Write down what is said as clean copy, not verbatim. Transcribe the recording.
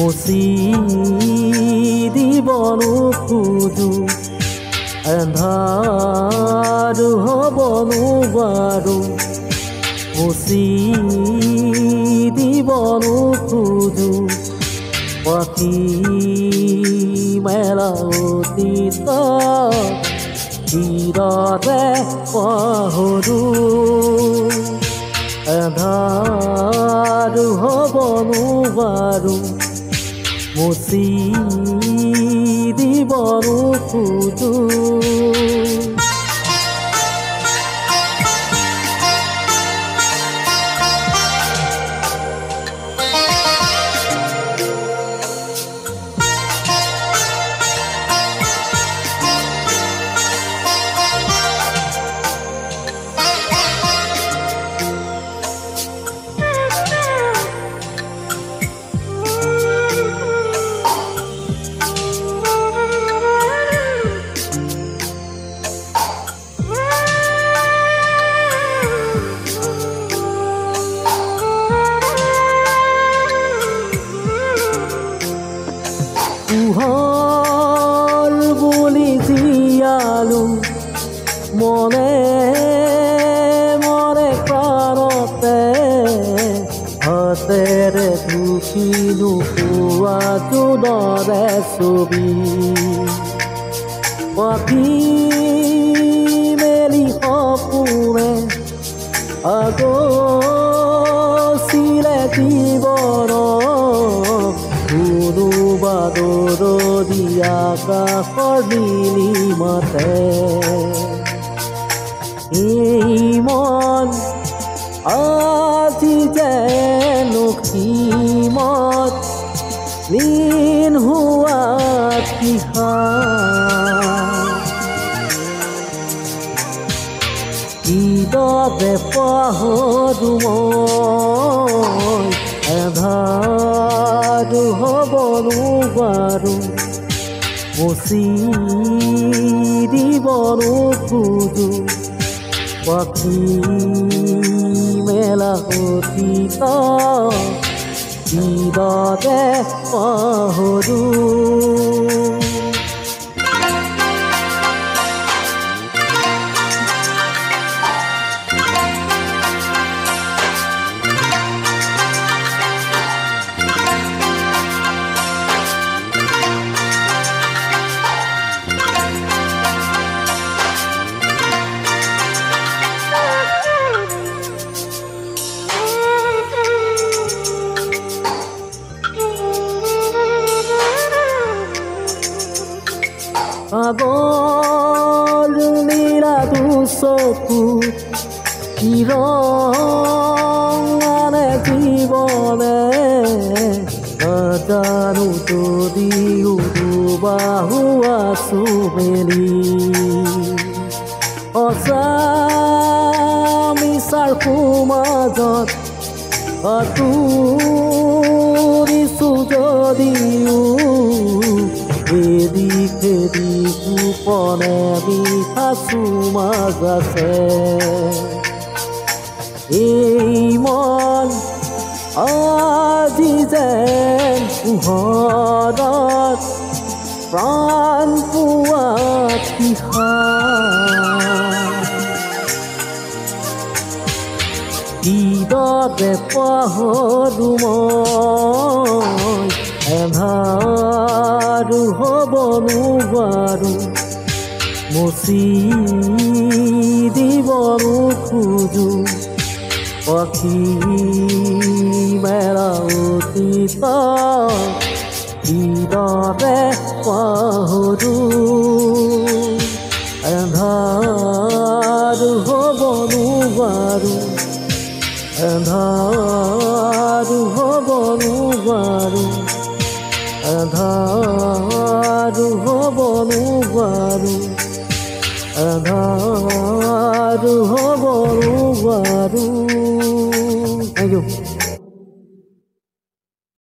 মুচি দিব নোখোজো এন্ধাৰো হ'ব নোৱাৰো মুচি দিব নোখোজো পাখি মেলা অতীত চিৰতে পাহৰো এন্ধাৰো হ'ব নোৱাৰো মুচি দিব নোখোজো পোহৰ বুলি জীয়ালো মনে মনে প্ৰাণতে হাতেৰে ঢুকিলো পোৱা জোনৰে ছবি পাখি মেলি সপোনে আগচিলে জীৱন দৰদীয়া আকাশৰ নীলিমাতে এই মন আজি যেন সীমত লীন হোৱা কিদৰে পাহৰো মই এন্ধাৰো হ'ব নোৱাৰো মুচি দিব নোখোজো পাখি মেলা অতীত চিৰতে পাহৰো আগৰ নীলা দুচকু কিৰণ আনে জীৱনে নাজানো যদিও দুবাহু আছো মেলি সঁচা মিছাৰ সমাজত আঁতৰিছো যদিও খেদি খেদি গোপনে বিখাছো মাজ আছে এই মন আজি যেন পোহৰত প্ৰাণ পোৱা কিদৰে পাহৰো মই এন্ধাৰো হ'ব নোৱাৰো মুচি দিব নোখোজো পাখি মেলা অতীত কিদৰে পাহৰো এন্ধাৰো হ'ব নোৱাৰো এন্ধাৰো হ'ব নোৱাৰো এন্ধাৰো হ'ব নোৱাৰো এন্ধাৰো হ'ব নোৱাৰো। Thank you.